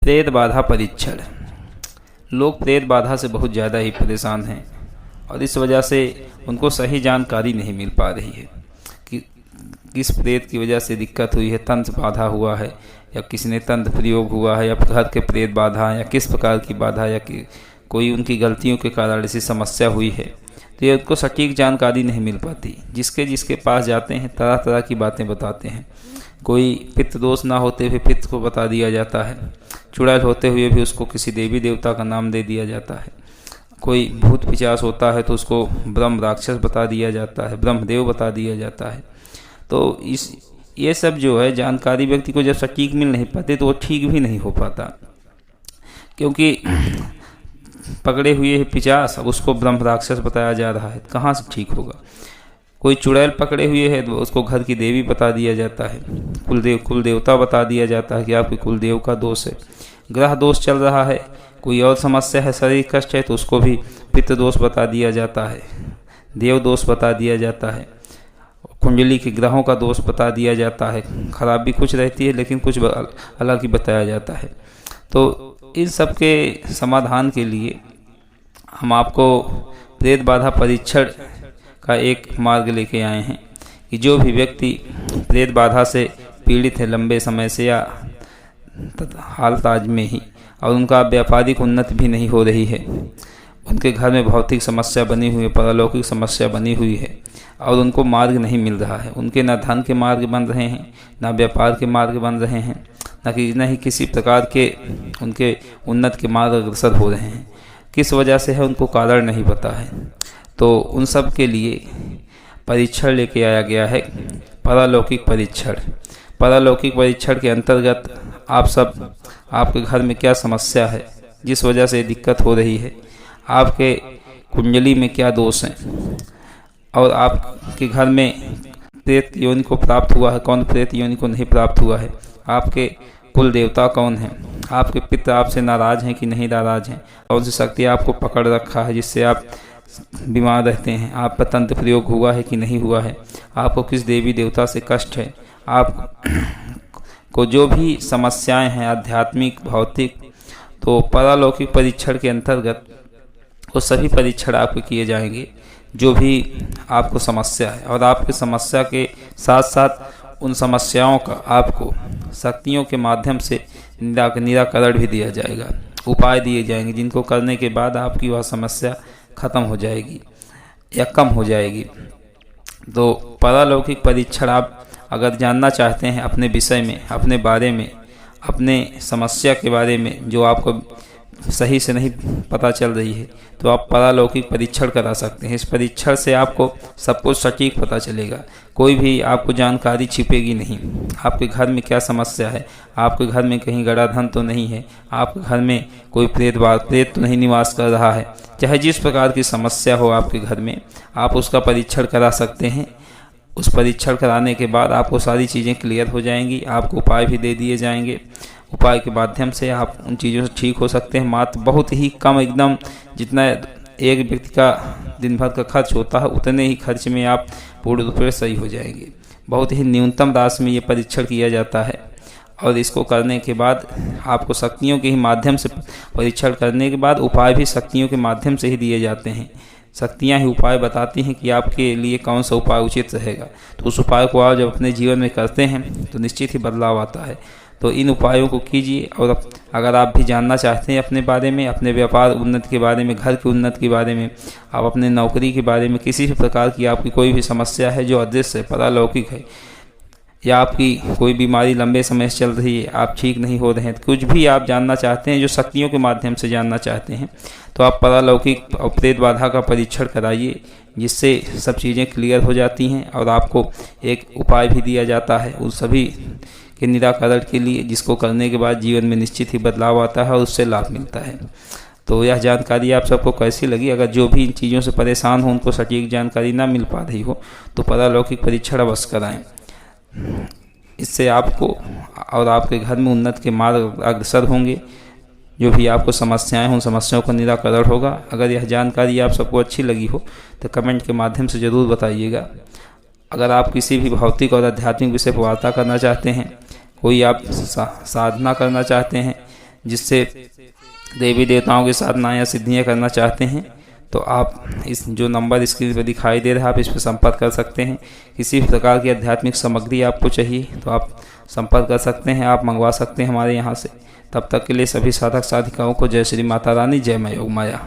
प्रेत बाधा परीक्षण। लोग प्रेत बाधा से बहुत ज़्यादा ही परेशान हैं और इस वजह से उनको सही जानकारी नहीं मिल पा रही है कि किस प्रेत की वजह से दिक्कत हुई है, तंत्र बाधा हुआ है या किसी ने तंत्र प्रयोग हुआ है या घर के प्रेत बाधा या किस प्रकार की बाधा या कि कोई उनकी गलतियों के कारण ऐसी समस्या हुई है। तो ये उनको सटीक जानकारी नहीं मिल पाती। जिसके पास जाते हैं तरह तरह की बातें बताते हैं। कोई पित्त दोष ना होते हुए पित्त को बता दिया जाता है, चुड़ैल होते हुए भी उसको किसी देवी देवता का नाम दे दिया जाता है। कोई भूत पिशाच होता है तो उसको ब्रह्म राक्षस बता दिया जाता है, ब्रह्मदेव बता दिया जाता है। तो ये सब जो है जानकारी व्यक्ति को जब सटीक मिल नहीं पाते तो वो ठीक भी नहीं हो पाता, क्योंकि पकड़े हुए पिशाच अब उसको ब्रह्म राक्षस बताया जा रहा है, कहाँ से ठीक होगा। कोई चुड़ैल पकड़े हुए है तो उसको घर की देवी बता दिया जाता है, कुल देवता बता दिया जाता है कि आपके कुल देव का दोष है। ग्रह दोष चल रहा है, कोई और समस्या है, शरीर कष्ट है तो उसको भी पित्त दोष बता दिया जाता है, देव दोष बता दिया जाता है, कुंडली के ग्रहों का दोष बता दिया जाता है। खराब भी कुछ रहती है लेकिन कुछ अलग ही बताया जाता है। तो इन सब के समाधान के लिए हम आपको प्रेत बाधा परीक्षण का एक मार्ग लेके आए हैं कि जो भी व्यक्ति प्रेत बाधा से पीड़ित है लंबे समय से या हाल ताज में ही, और उनका व्यापारिक उन्नति भी नहीं हो रही है, उनके घर में भौतिक समस्या बनी हुई है, पारलौकिक समस्या बनी हुई है और उनको मार्ग नहीं मिल रहा है, उनके न धन के मार्ग बन रहे हैं, न व्यापार के मार्ग बन रहे हैं, न ही किसी प्रकार के उनके उन्नत के मार्ग अग्रसर हो रहे हैं। किस वजह से है उनको कारण नहीं पता है। तो उन सब के लिए परीक्षण लेके आया गया है, पारलौकिक परीक्षण। पारलौकिक परीक्षण के अंतर्गत आपके घर में क्या समस्या है, जिस वजह से दिक्कत हो रही है, आपके कुंडली में क्या दोष हैं और आपके घर में प्रेत योनि को प्राप्त हुआ है, कौन प्रेत योनि को नहीं प्राप्त हुआ है, आपके कुल देवता कौन हैं, आपके पिता आपसे नाराज हैं कि नहीं नाराज हैं, कौन सी शक्ति आपको पकड़ रखा है जिससे आप बीमार रहते हैं, आप पर तंत्र प्रयोग हुआ है कि नहीं हुआ है, आपको किस देवी देवता से कष्ट है, आप को जो भी समस्याएं हैं आध्यात्मिक भौतिक, तो पारलौकिक परीक्षण के अंतर्गत वो सभी परीक्षण आपको किए जाएंगे जो भी आपको समस्या है। और आपकी समस्या के साथ साथ उन समस्याओं का आपको शक्तियों के माध्यम से निराकरण भी दिया जाएगा, उपाय दिए जाएंगे जिनको करने के बाद आपकी वह समस्या खत्म हो जाएगी या कम हो जाएगी। तो पारलौकिक परीक्षण आप अगर जानना चाहते हैं अपने विषय में, अपने बारे में, अपने समस्या के बारे में जो आपको सही से नहीं पता चल रही है, तो आप पारलौकिक परीक्षण करा सकते हैं। इस परीक्षण से आपको सब कुछ सटीक पता चलेगा, कोई भी आपको जानकारी छिपेगी नहीं। आपके घर में क्या समस्या है, आपके घर में कहीं गड़ा धन तो नहीं है, आपके घर में कोई प्रेत तो नहीं निवास कर रहा है, चाहे जिस प्रकार की समस्या हो आपके घर में, आप उसका परीक्षण करा सकते हैं। उस परीक्षण कराने के बाद आपको सारी चीज़ें क्लियर हो जाएंगी, आपको उपाय भी दे दिए जाएंगे। उपाय के माध्यम से आप उन चीज़ों से ठीक हो सकते हैं। मात्र बहुत ही कम, एकदम जितना एक व्यक्ति का दिन भर का खर्च होता है उतने ही खर्च में आप पूर्ण रूप से सही हो जाएंगे। बहुत ही न्यूनतम राशि में ये परीक्षण किया जाता है और इसको करने के बाद आपको शक्तियों के ही माध्यम से परीक्षण करने के बाद उपाय भी शक्तियों के माध्यम से ही दिए जाते हैं। शक्तियाँ ही उपाय बताती हैं कि आपके लिए कौन सा उपाय उचित रहेगा। तो उस उपाय को आप जब अपने जीवन में करते हैं तो निश्चित ही बदलाव आता है। तो इन उपायों को कीजिए। और अगर आप भी जानना चाहते हैं अपने बारे में, अपने व्यापार उन्नति के बारे में, घर की उन्नति के बारे में, आप अपने नौकरी के बारे में, किसी भी प्रकार की आपकी कोई भी समस्या है जो अदृश्य है, पारलौकिक है, या आपकी कोई बीमारी लंबे समय से चल रही है, आप ठीक नहीं हो रहे हैं, कुछ भी आप जानना चाहते हैं जो शक्तियों के माध्यम से जानना चाहते हैं, तो आप पारलौकिक और प्रेत बाधा का परीक्षण कराइए, जिससे सब चीज़ें क्लियर हो जाती हैं और आपको एक उपाय भी दिया जाता है उन सभी के निराकरण के लिए, जिसको करने के बाद जीवन में निश्चित ही बदलाव आता है और उससे लाभ मिलता है। तो यह जानकारी आप सबको कैसी लगी? अगर जो भी इन चीज़ों से परेशान हो, उनको सटीक जानकारी ना मिल पा रही हो, तो पारलौकिक परीक्षण अवश्य कराएं। इससे आपको और आपके घर में उन्नति के मार्ग अग्रसर होंगे। जो भी आपको समस्याएं हों, उन समस्याओं का निराकरण होगा। अगर यह जानकारी आप सबको अच्छी लगी हो तो कमेंट के माध्यम से ज़रूर बताइएगा। अगर आप किसी भी भौतिक और आध्यात्मिक विषय पर वार्ता करना चाहते हैं, कोई आप साधना करना चाहते हैं जिससे देवी देवताओं के साधना या सिद्धियाँ करना चाहते हैं तो आप इस जो नंबर स्क्रीन पर दिखाई दे रहा है आप इस पर संपर्क कर सकते हैं। किसी भी प्रकार की आध्यात्मिक सामग्री आपको चाहिए तो आप संपर्क कर सकते हैं, आप मंगवा सकते हैं हमारे यहाँ से। तब तक के लिए सभी साधक साधिकाओं को जय श्री माता रानी, जय मां योग माया।